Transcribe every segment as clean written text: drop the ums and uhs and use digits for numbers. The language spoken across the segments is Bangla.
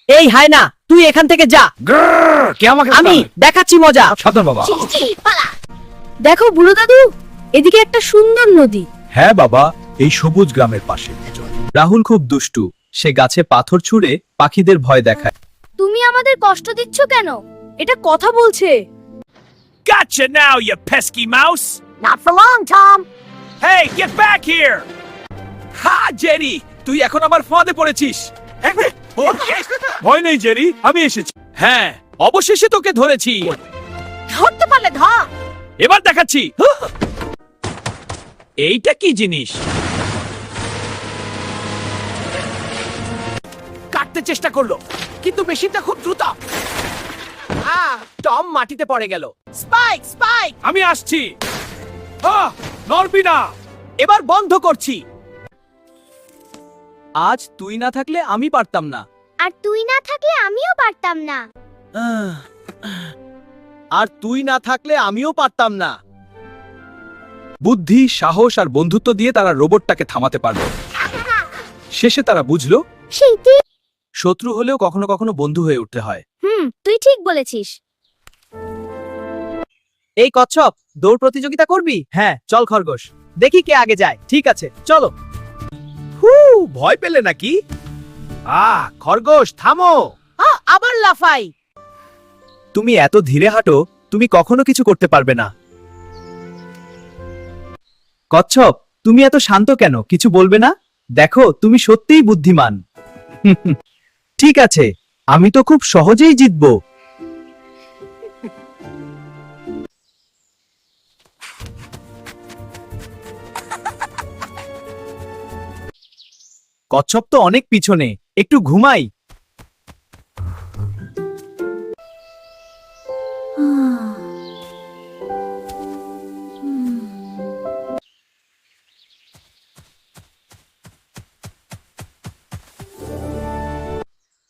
এই হায়না, তুই এখান থেকে যা। কে আমাকে আমি দেখাচ্ছি মজা। সাবধান বাবা। দেখো বুড়ো দাদু, এদিকে একটা সুন্দর নদী। হ্যাঁ বাবা, এই সবুজ গ্রামের পাশে। রাহুল খুব দুষ্টু। সে গাছে পাথর ছুঁড়ে পাখিদের ভয় দেখায়। তুমি আমাদের কষ্ট দিচ্ছ কেন? এটা কথা বলছে। Gotcha now, you pesky mouse! Not for long, Tom. Hey, get back here! Ha, Jerry, তুই এখন আমার ফাঁদে পড়েছিস। ভয় নেই জেরি, আমি এসেছি। হ্যাঁ, অবশেষে তোকে ধরেছি। ধরতে পারলে ধর। এবার দেখাচ্ছি। এইটা কি জিনিস? কাটতে চেষ্টা করলো, কিন্তু মেশিনটা খুব দ্রুত। টম মাটিতে পড়ে গেল। Spike, spike. আমি আসছি। নড়বি না। এবার বন্ধ করছি। আজ তুই না থাকলে আমি পারতাম না। আর তুই না থাকলে আমিও পারতাম না। আর তুই না থাকলে আমিও পারতাম না। বুদ্ধি, সাহস আর বন্ধুত্ব দিয়ে তারা রোবটটাকে থামাতে পারল। শেষে তারা বুঝলো শত্রু হলেও কখনো কখনো বন্ধু হয়ে উঠতে হয়। তুই ঠিক বলেছিস। এই কচ্ছপ, দৌড় প্রতিযোগিতা করবি? হ্যাঁ, চল খরগোশ। দেখি কে আগে যায়। ঠিক আছে, চলো। ভয় পেলে নাকি? খরগোশ থামো। আবার লাফাই। তুমি এত ধীরে হাঁটো, তুমি কখনো কিছু করতে পারবে না। কচ্ছপ, তুমি এত শান্ত কেন? কিছু বলবে না? দেখো, তুমি সত্যিই বুদ্ধিমান। ঠিক আছে, আমি তো খুব সহজেই জিতবো। কচ্ছপ তো অনেক পিছনে, একটু ঘুমাই।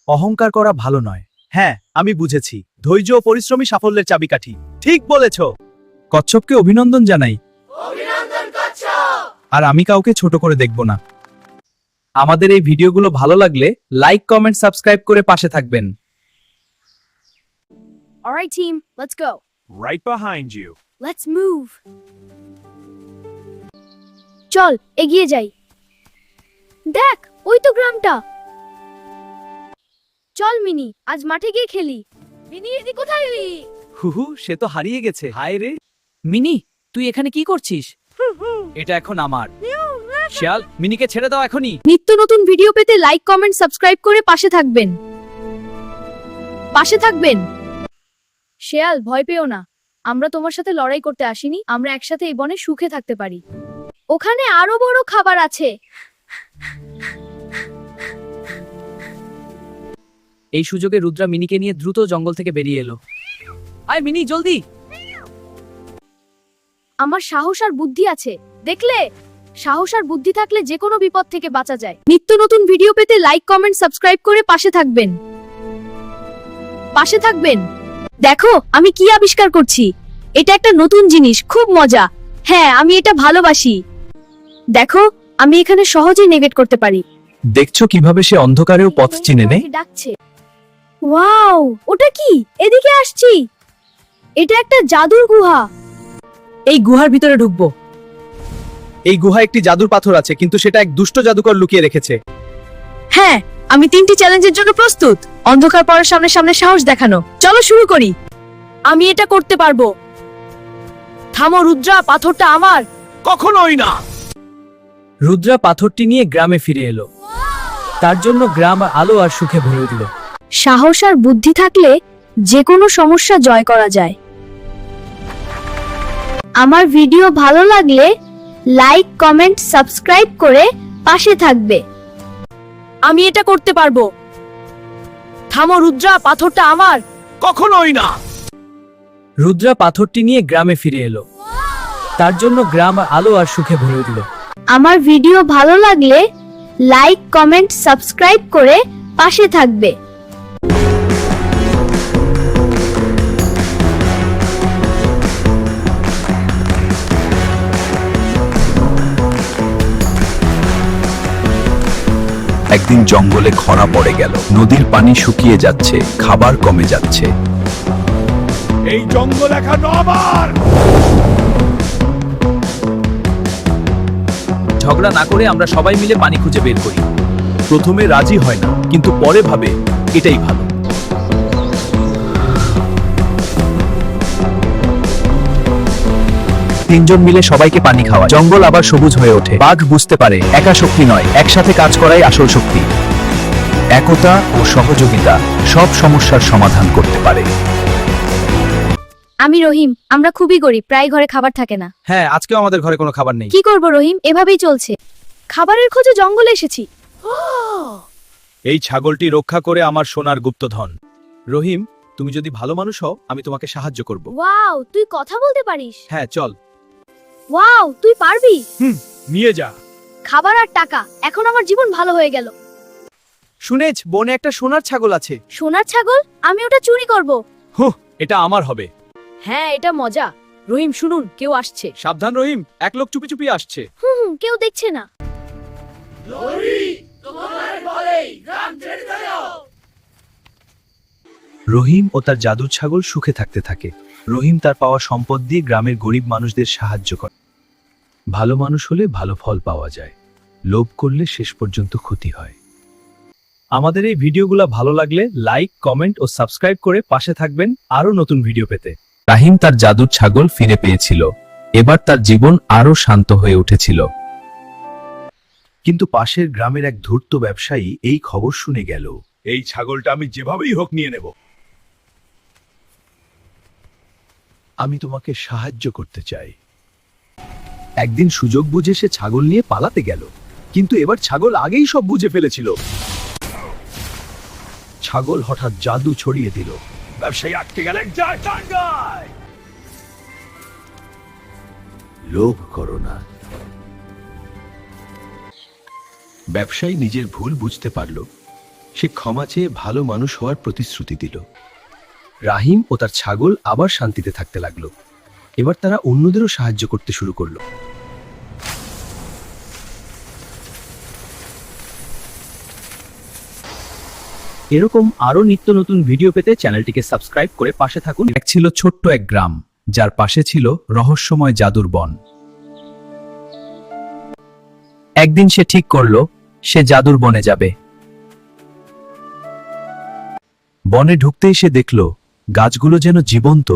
অহংকার করা ভালো নয়। হ্যাঁ, আমি বুঝেছি। ধৈর্য ও পরিশ্রমী সাফল্যের চাবিকাঠি। ঠিক বলেছ। কচ্ছপকে অভিনন্দন জানাই। আর আমি কাউকে ছোট করে দেখব না। আমাদের এই ভিডিওগুলো ভালো লাগলে লাইক, কমেন্ট, সাবস্ক্রাইব করে পাশে থাকবেন। Alright team, let's go. Right behind you. Let's move. চল এগিয়ে যাই। দেখ, ওই তো গ্রামটা। চল মিনি, আজ মাঠে গিয়ে খেলি। মিনি, এদি কোথায় এলি? হুহু, সে তো হারিয়ে গেছে। হায় রে। মিনি, তুই এখানে কি করছিস? এটা এখন আমার। শিয়াল, মিনিকে ছেড়ে দাও এখনই। নিত্য নতুন ভিডিও পেতে লাইক, কমেন্ট, সাবস্ক্রাইব করে পাশে থাকবেন। পাশে থাকবেন। শেয়াল, ভয় পেও না। আমরা তোমার সাথে লড়াই করতে আসিনি। আমরা একসাথে এই বনে সুখে থাকতে পারি। ওখানে আরো বড় খাবার আছে। এই সুযোগে রুদ্রা মিনিকে নিয়ে দ্রুত জঙ্গল থেকে বেরিয়ে এলো। আয় মিনি, জলদি। আমার সাহস আর বুদ্ধি আছে, দেখলে? সাহস আর বুদ্ধি থাকলে যে কোনো বিপদ থেকে বাঁচা যায়। নিত্য নতুন ভিডিও পেতে লাইক, কমেন্ট, সাবস্ক্রাইব করে পাশে থাকবেন। পাশে থাকবেন। দেখো, আমি কি আবিষ্কার করছি। এটা একটা নতুন জিনিস, খুব মজা। হ্যাঁ, আমি এটা ভালোবাসি। দেখো, আমি এখানে সহজেই নেগেট করতে পারি। দেখছো কিভাবে সে অন্ধকারেও পথ চিনে নেয়? ডাকছে। ওয়াও, ওটা কি? এদিকে আসছি। এটা একটা জাদুর গুহা। এই গুহার ভিতরে ঢুকবো। এই গুহায় একটি জাদুর পাথর আছে, কিন্তু সেটা এক দুষ্ট জাদুকর লুকিয়ে রেখেছে। হ্যাঁ, আমি 3টি চ্যালেঞ্জের জন্য প্রস্তুত। অন্ধকার পড়ার সামনে সামনে সাহস দেখানো। চলো শুরু করি। আমি এটা করতে পারবো। থামো রুদ্রা, পাথরটা আমার। কখনোই না। রুদ্রা পাথরটি নিয়ে গ্রামে ফিরে এলো। তার জন্য গ্রাম আলো আর সুখে ভরে উঠল। সাহস আর বুদ্ধি থাকলে যে কোনো সমস্যা জয় করা যায়। আমার ভিডিও ভালো লাগলে লাইক, কমেন্ট, সাবস্ক্রাইব করে পাশে থাকবে। আমি এটা করতে পারবো। থামো রুদ্রা, পাথরটা আমার। কখনোই না। রুদ্রা পাথরটি নিয়ে গ্রামে ফিরে এলো। তার জন্য গ্রাম আলো আর সুখে ভরে উঠল। আমার ভিডিও ভালো লাগলে লাইক, কমেন্ট, সাবস্ক্রাইব করে পাশে থাকবে। এক একদিন জঙ্গলে খরা পড়ে গেল, নদীর পানি শুকিয়ে যাচ্ছে, খাবার কমে যাচ্ছে। এই জঙ্গল এখন আমার। ঝগড়া না করে আমরা সবাই মিলে পানি খুঁজে বের করি। প্রথমে রাজি হয় না, কিন্তু পরে ভাবে এটাই ভালো। তিনজন মিলে সবাইকে পানি খাওয়ায়, জঙ্গল আবার সবুজ হয়ে ওঠে। বাঘ বুঝতে পারে একা শক্তি নয়, একসাথে কাজ করাই আসল শক্তি। একতা ও সহযোগিতা সব সমস্যার সমাধান করতে পারে। আমি রহিম, আমরা খুবই গরিব, প্রায় ঘরে খাবার থাকে না। হ্যাঁ, আজকেও আমাদের ঘরে কোনো খাবার নেই। কি করব রহিম, এভাবেই চলছে। খাবারের খোঁজে জঙ্গলে এসেছি। এই ছাগলটি রক্ষা করে আমার সোনার গুপ্তধন। রহিম, তুমি যদি ভালো মানুষ হও, আমি তোমাকে সাহায্য করব। ওয়াও, তুই কথা বলতে পারিস। হ্যাঁ, চল। ওয়াও, তুই পারবি। নিয়ে যা। খাবার আর টাকা, এখন আমার জীবন ভালো হয়ে গেল। শুনেছ, বনে একটা সোনার ছাগল আছে। সোনার ছাগল? আমি ওটা চুরি করব। এটা আমার হবে। হ্যাঁ, এটা মজা। রহিম শুনুন, কেউ আসছে। সাবধান রহিম, এক লোক চুপি চুপি আসছে। কেউ দেখছে না। রহিম ও তার জাদুর ছাগল সুখে থাকতে থাকে। রহিম তার পাওয়া সম্পদ দিয়ে গ্রামের গরিব মানুষদের সাহায্য করে। ভালো মানুষ হলে ভালো ফল পাওয়া যায়, লোভ করলে শেষ পর্যন্ত ক্ষতি হয়। আমাদের এই ভিডিওগুলো ভালো লাগলে লাইক, কমেন্ট ও সাবস্ক্রাইব করে পাশে থাকবেন আরো নতুন ভিডিও পেতে। রাহিম তার জাদুর ছাগল ফিরে পেয়েছিল। এবার তার জীবন আরো শান্ত হয়ে উঠেছিল। কিন্তু পাশের গ্রামের এক ধূর্ত ব্যবসায়ী এই খবর শুনে গেল। এই ছাগলটা আমি যেভাবেই হোক নিয়ে নেব। আমি তোমাকে সাহায্য করতে চাই। একদিন সুযোগ বুঝে সে ছাগল নিয়ে পালাতে গেল, কিন্তু এবার ছাগল আগেই সব বুঝে ফেলেছিল। ছাগল হঠাৎ জাদু ছড়িয়ে দিল। ব্যবসায়ী আটকে গেলেন। লোভ করো না। ব্যবসায়ী নিজের ভুল বুঝতে পারল। সে ক্ষমা চেয়ে ভালো মানুষ হওয়ার প্রতিশ্রুতি দিল। রাহিম ও তার ছাগল আবার শান্তিতে থাকতে লাগলো। এবার তারা অন্যদেরও সাহায্য করতে শুরু করলো। এরকম আরো নিত্য নতুন ভিডিও পেতে চ্যানেলটিকে সাবস্ক্রাইব করে পাশে থাকুন। এক ছিল ছোট্ট এক গ্রাম, যার পাশে ছিল রহস্যময় জাদুর বন। একদিন সে ঠিক করলো সে জাদুর বনে যাবে। বনে ঢুকতেই সে দেখল গাছগুলো যেন জীবন্ত।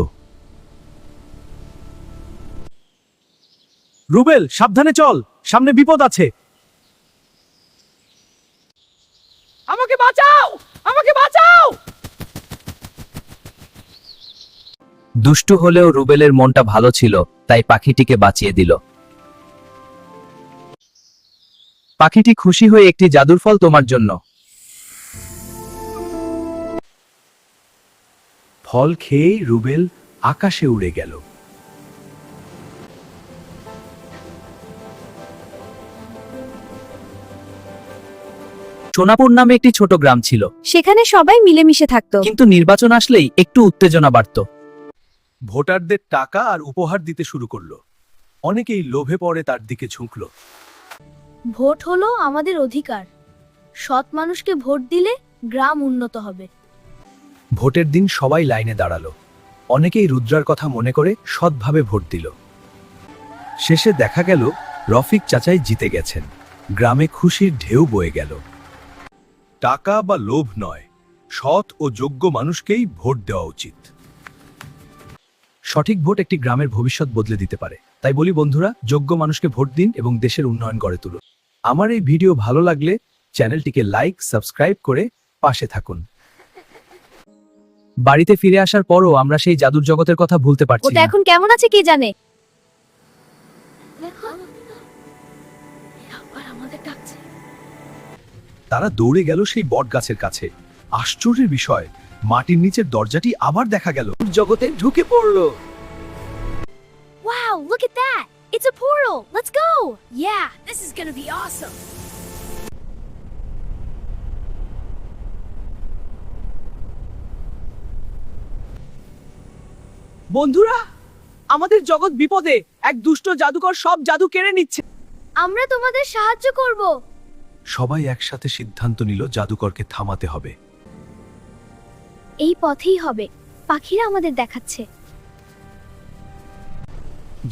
রুবেল, সাবধানে চল, সামনে বিপদ আছে। আমাকে বাঁচাও, আমাকে বাঁচাও। দুষ্টু হলেও রুবেলের মনটা ভালো ছিল, তাই পাখিটিকে বাঁচিয়ে দিল। পাখিটি খুশি হয়ে একটি জাদুর ফল তোমার জন্য। ফল খেয়েই রুবেল আকাশে উড়ে গেল। সোনাপুর নামে একটি ছোট গ্রাম ছিল, সেখানে সবাই মিলেমিশে থাকতো। কিন্তু নির্বাচন আসলেই একটু উত্তেজনা বাড়ত। ভোটারদের টাকা আর উপহার দিতে শুরু করলো। অনেকেই লোভে পড়ে তার দিকে ঝুঁকলো। ভোট হলো আমাদের অধিকার। সৎ মানুষকে ভোট দিলে গ্রাম উন্নত হবে। ভোটের দিন সবাই লাইনে দাঁড়ালো। অনেকেই রুদ্রার কথা মনে করে সৎভাবে ভোট দিল। শেষে দেখা গেল রফিক চাচাই জিতে গেছেন। গ্রামে খুশির ঢেউ বয়ে গেল। টাকা বা লোভ নয়, সৎ ও যোগ্য মানুষকেই ভোট দেওয়া উচিত। সঠিক ভোট একটি গ্রামের ভবিষ্যৎ বদলে দিতে পারে। তাই বলি বন্ধুরা, যোগ্য মানুষকে ভোট দিন এবং দেশের উন্নয়ন গড়ে তুলুন। আমার এই ভিডিও ভালো লাগলে চ্যানেলটিকে লাইক, সাবস্ক্রাইব করে পাশে থাকুন। বাড়িতে ফিরে আসার পরও আমরা সেই জাদুর জগতের কথা ভুলতে পারছি ওটা না। এখন কেমন আছে কে জানে। তারা দৌড়ে গেল সেই বট গাছের কাছে। আশ্চর্যের বিষয়, মাটির নিচের দরজাটি আবার দেখা গেল। জগতে ঢুকে পড়লো। Wow, look at that. It's a portal. Let's go. Yeah, this is going to be awesome. বন্ধুরা, আমাদের জগৎ বিপদে। এক দুষ্ট জাদুকর সব জাদু কেড়ে নিচ্ছে। আমরা তোমাদের সাহায্য করব। সবাই একসাথে সিদ্ধান্ত নিল জাদুকরকে থামাতে হবে। এই পথেই হবে, পাখিরা আমাদের দেখাচ্ছে।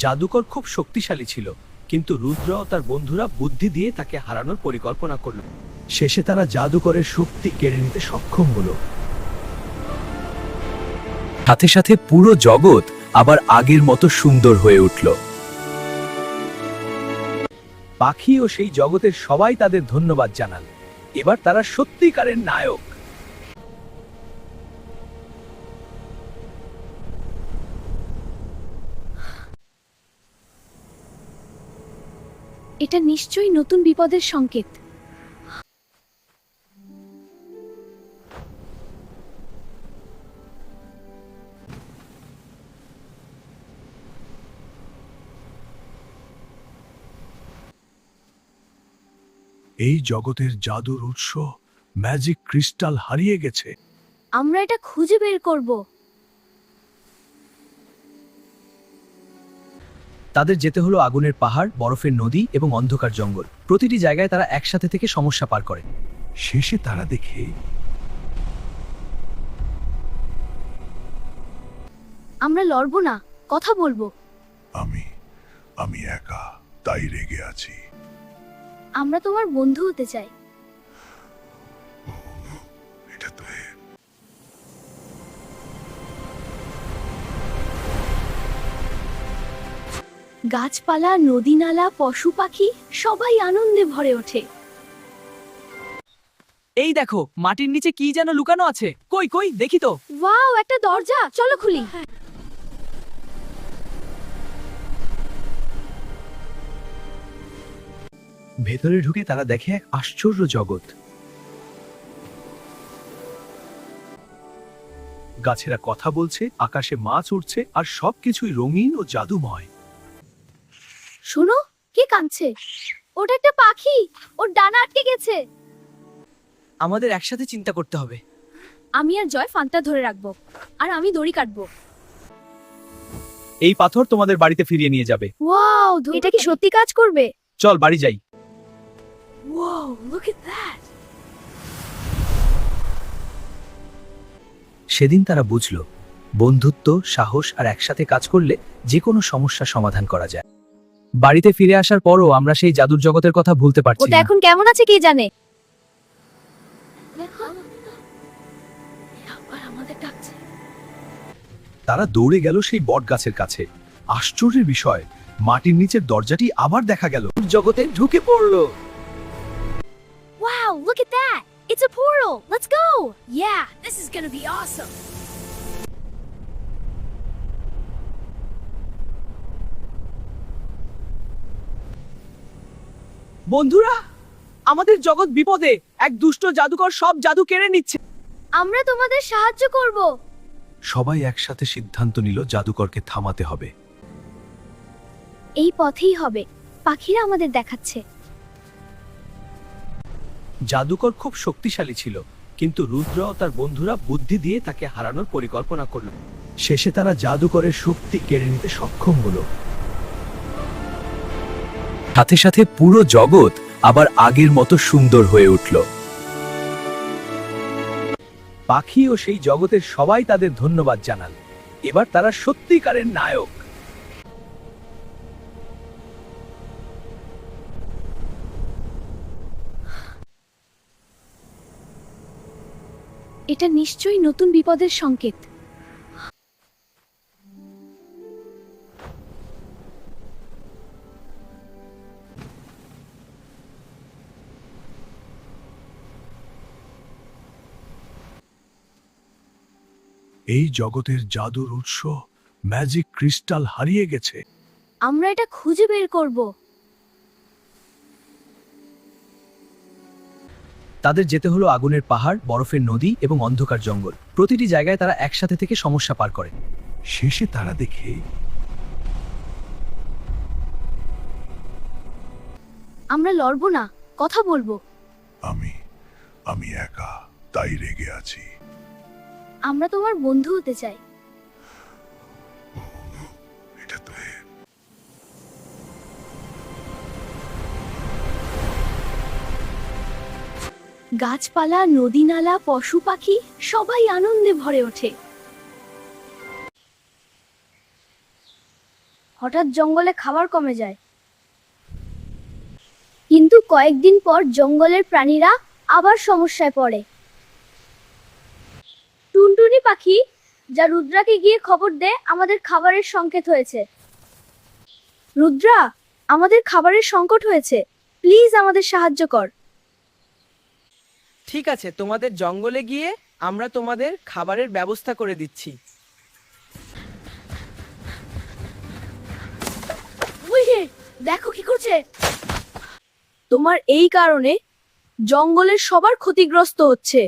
জাদুকর খুব শক্তিশালী ছিল, কিন্তু রুদ্র ও তার বন্ধুরা বুদ্ধি দিয়ে তাকে হারানোর পরিকল্পনা করল। শেষে তারা জাদুকরের শক্তি কেড়ে নিতে সক্ষম হলো। সাথে সাথে পুরো জগৎ আবার আগের মতো সুন্দর হয়ে উঠল। পাখি ও সেই জগতের সবাই তাদের ধন্যবাদ জানাল। এবার তারা সত্যিকারের নায়ক। এটা নিশ্চয়ই নতুন বিপদের সংকেত। এই জগতের জাদুর উৎস ম্যাজিক ক্রিস্টাল হারিয়ে গেছে। আমরা এটা খুঁজে বের করব। তাদের যেতে হলো আগুনের পাহাড়, বরফের নদী এবং অন্ধকার জঙ্গল। প্রতিটি জায়গায় তারা একসাথে থেকে সমস্যা পার করে। শেষে তারা দেখে আমরা লড়ব না, কথা বলবো। আমি একা, তাই রেগে আছি। আমরা তোমার বন্ধু হতে চাই। এটা তো গাছপালা, নদী নালা, পশু পাখি সবাই আনন্দে ভরে ওঠে। এই দেখো, মাটির নিচে কি যেন লুকানো আছে। কই কই দেখি তো। ওয়াও, একটা দরজা, চলো খুলি। ভেতরে ঢুকে তারা দেখে এক আশ্চর্য জগৎ। গাছেরা কথা বলছে, আকাশে মাছ উড়ছে, আর সবকিছুই রঙিন ও জাদুময়। শোনো, কে কাঁদছে? ওটা একটা পাখি, ওর ডানা আটকে গেছে। আমাদের একসাথে চিন্তা করতে হবে। আমি আর জয় ফানটা ধরে রাখবো, আর আমি দড়ি কাটবো। এই পাথর তোমাদের বাড়িতে ফিরিয়ে নিয়ে যাবে। ওয়াও, এটা কি সত্যি কাজ করবে? চল বাড়ি যাই। Wow, look at that. সেদিন তারা বুঝল, বন্ধুত্ব, সাহস আর একসাথে কাজ করলে যে কোনো সমস্যা সমাধান করা যায়। বাড়িতে ফিরে আসার পরও আমরা সেই জাদুর জগতের কথা ভুলতে পারছি ওটা না। এখন কেমন আছে কে জানে। আমাদের ডাকছে। তারা দৌড়ে গেল সেই বট গাছের কাছে। আশ্চর্যের বিষয়, মাটির নিচের দরজাটি আবার দেখা গেল। জগতে ঢুকে পড়লো। Wow, look at that. It's a portal. Let's go. Yeah, this is going to be awesome. বন্ধুরা, আমাদের জগৎ বিপদে। এক দুষ্ট জাদুকর সব জাদু কেড়ে নিচ্ছে। আমরা তোমাদের সাহায্য করব। সবাই একসাথে সিদ্ধান্ত নিল জাদুকরকে থামাতে হবে। এই পথেই হবে, পাখিরা আমাদের দেখাচ্ছে। জাদুকর খুব শক্তিশালী ছিল, কিন্তু রুদ্র ও তার বন্ধুরা বুদ্ধি দিয়ে তাকে হারানোর পরিকল্পনা করল। শেষে তারা জাদুকরের শক্তি কেড়ে নিতে সক্ষম হলো। সাথে সাথে পুরো জগৎ আবার আগের মতো সুন্দর হয়ে উঠল। পাখি ও সেই জগতের সবাই তাদের ধন্যবাদ জানাল। এবার তারা সত্যিকারের নায়ক। এটা নিশ্চয়ই নতুন বিপদের সংকেত। এই জগতের জাদুর উৎস ম্যাজিক ক্রিস্টাল হারিয়ে গেছে। আমরা এটা খুঁজে বের করব। তাদের যেতে হলো আগুনের পাহাড়, বরফের নদী এবং অন্ধকার জঙ্গল। প্রতিটি জায়গায় তারা একসাথে থেকে সমস্যা পার করে। শেষে তারা দেখে আমরা লড়ব না, কথা বলবো। আমি একা, তাই রেগে আছি। আমরা তোমার বন্ধু হতে চাই। এটা তো গাছপালা, নদী নালা, পশু পাখি সবাই আনন্দে ভরে ওঠে। হঠাৎ জঙ্গলে খাবার কমে যায়, কিন্তু কয়েকদিন পর জঙ্গলের প্রাণীরা আবার সমস্যায় পড়ে। টুনটুনি পাখি যা রুদ্রাকে গিয়ে খবর দেয় আমাদের খাবারের সংকেত হয়েছে। রুদ্রা, আমাদের খাবারের সংকট হয়েছে, প্লিজ আমাদের সাহায্য কর। ঠিক আছে, তোমাদের জঙ্গলে গিয়ে আমরা তোমাদের খাবারের ব্যবস্থা করে দিচ্ছি। দেখো কি করছে। তোমার এই কারণে জঙ্গলের সবার ক্ষতিগ্রস্ত হচ্ছে।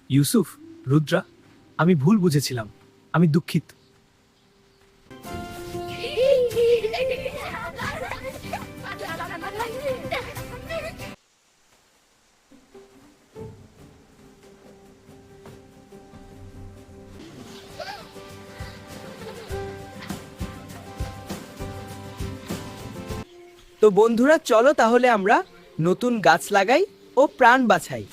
ইউসুফ, রুদ্রা, আমি ভুল বুঝেছিলাম, আমি দুঃখিত। তো বন্ধুরা, চলো তাহলে আমরা নতুন গাছ লাগাই ও প্রাণ বাঁচাই।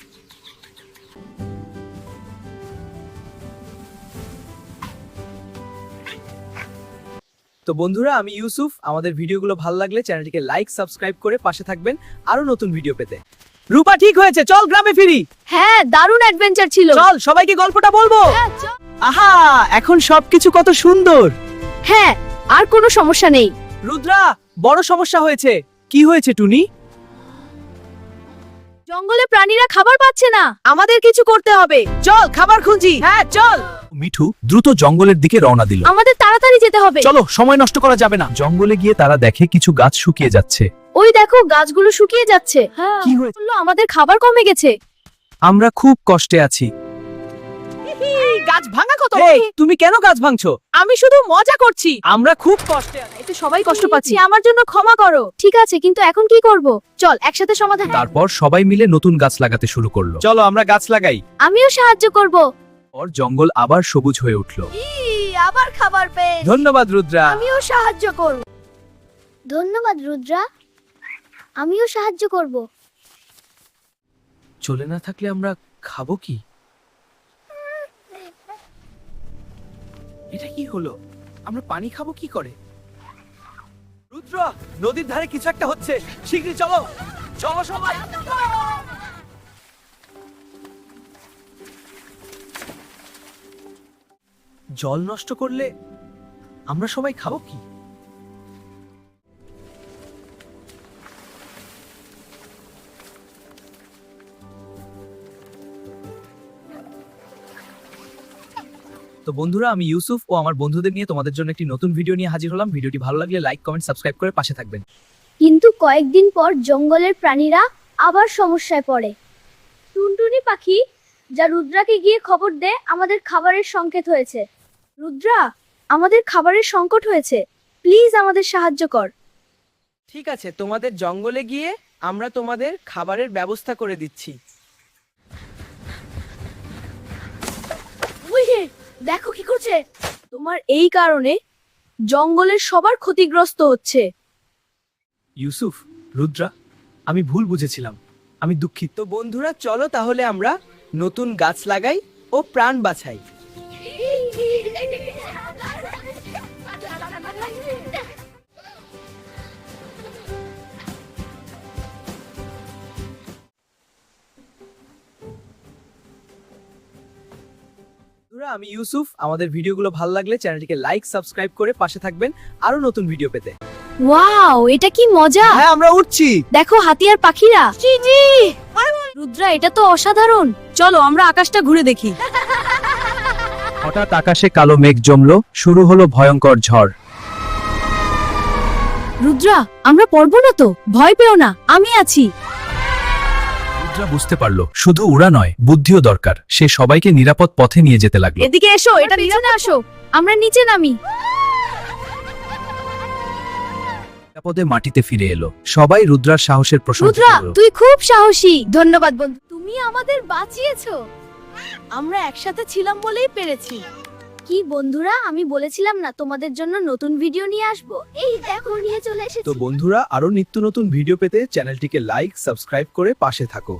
তো বন্ধুরা, আমি ইউসুফ। আমাদের ভিডিওগুলো ভালো লাগলে চ্যানেলটিকে লাইক, সাবস্ক্রাইব করে পাশে থাকবেন আরো নতুন ভিডিও পেতে। রূপা, ঠিক হয়েছে, চল গ্রামে ফিরি। হ্যাঁ, দারুণ অ্যাডভেঞ্চার ছিল। চল সবাইকে গল্পটা বলবো। হ্যাঁ, চল। আহা, এখন সবকিছু কত সুন্দর। হ্যাঁ, আর কোনো সমস্যা নেই। রুদ্রা, বড় সমস্যা হয়েছে। কি হয়েছে টুনি? জঙ্গলে প্রাণীরা খাবার পাচ্ছে না, আমাদের কিছু করতে হবে। চল খাবার খুঁজি। হ্যাঁ চল। মিঠু দ্রুত জঙ্গলের দিকে রওনা দিল। আমাদের তাড়াতাড়ি যেতে হবে। চলো, সময় নষ্ট করা যাবে না। জঙ্গলে গিয়ে তারা দেখে কিছু গাছ শুকিয়ে যাচ্ছে। ওই দেখো, গাছগুলো শুকিয়ে যাচ্ছে। কি হয়েছে? বললো আমাদের খাবার কমে গেছে। আমরা খুব কষ্টে আছি। গাছ ভাঙা কত? তুমি কেন গাছ ভাঙছো? আমি শুধু মজা করছি। আমরা খুব কষ্টে আছি। এতে সবাই কষ্ট পাচ্ছি, আমার জন্য ক্ষমা করো। ঠিক আছে, কিন্তু এখন কি করব? চল একসাথে সমাধান। তারপর সবাই মিলে নতুন গাছ লাগাতে শুরু করলো। চলো আমরা গাছ লাগাই। আমিও সাহায্য করব। ওর জঙ্গল আবার সবুজ হয়ে উঠলো। আবার খাবার পেয়ে ধন্যবাদ রুদ্রা। আমিও সাহায্য করব। ধন্যবাদ রুদ্রা, আমিও সাহায্য করব। চলে না থাকলে আমরা খাবো কি? এটা কি হলো? আমরা পানি খাবো কি করে? রুদ্র, নদীর ধারে কিছু একটা হচ্ছে। শীঘ্রই চলো। চলো সবাই। জল নষ্ট করলে আমরা সবাই খাবো কি? তো বন্ধুরা, আমি ইউসুফ ও আমার বন্ধুদের নিয়ে তোমাদের জন্য একটি নতুন ভিডিও নিয়ে হাজির হলাম। ভিডিওটি ভালো লাগলে লাইক, কমেন্ট, সাবস্ক্রাইব করে পাশে থাকবেন। কিন্তু কয়েকদিন পর জঙ্গলের প্রাণীরা আবার সমস্যায় পড়ে। টুনটুনি পাখি যা রুদ্রাকে গিয়ে খবর দেয় আমাদের খাবারের সংকেত হয়েছে। রুদ্রা, আমাদের খাবারের সংকট হয়েছে, প্লিজ আমাদের সাহায্য কর। ঠিক আছে, তোমাদের জঙ্গলে গিয়ে আমরা তোমাদের খাবারের ব্যবস্থা করে দিচ্ছি। দেখো কি করছে। তোমার এই কারণে জঙ্গলের সবার ক্ষতিগ্রস্ত হচ্ছে। ইউসুফ, রুদ্রা, আমি ভুল বুঝেছিলাম, আমি দুঃখিত। তো বন্ধুরা, চলো তাহলে আমরা নতুন গাছ লাগাই ও প্রাণ বাঁচাই। বন্ধুরা, আমি ইউসুফ। আমাদের ভিডিওগুলো ভালো লাগলে চ্যানেলটিকে লাইক, সাবস্ক্রাইব করে পাশে থাকবেন আরো নতুন ভিডিও পেতে। ওয়াও, এটা কি মজা। হ্যাঁ, আমরা উঠছি। দেখো হাতি আর পাখিরা। জি জি। রুদ্রা, এটা তো অসাধারণ। চলো আমরা আকাশটা ঘুরে দেখি। হঠাৎ আকাশে কালো মেঘ জমলো, শুরু হলো ভয়ঙ্কর ঝড়। রুদ্রা, আমরা পড়বো না তো, ভয় পেও না, আমি আছি। রুদ্রা বুঝতে পারলো শুধু উড়া নয়, বুদ্ধিও দরকার। সে সবাইকে নিরাপদ পথে নিয়ে যেতে লাগলো। এদিকে এসো, এটা নিচে আসো। আমরা নিচে নামি। নিরাপদে মাটিতে ফিরে এলো। সবাই রুদ্রার সাহসের প্রশংসা রুদ্রা, করলো। তুই খুব সাহসী। ধন্যবাদ বন্ধু, তুমি আমাদের বাঁচিয়েছো। আমরা একসাথে ছিলাম বলেই পেরেছি। কি বন্ধুরা, আমি বলেছিলাম না তোমাদের জন্য নতুন ভিডিও নিয়ে আসবো। এই দেখো নিয়ে চলে এসেছি। তো বন্ধুরা, আরো নিত্য নতুন ভিডিও পেতে চ্যানেলটিকে লাইক সাবস্ক্রাইব করে পাশে থাকো।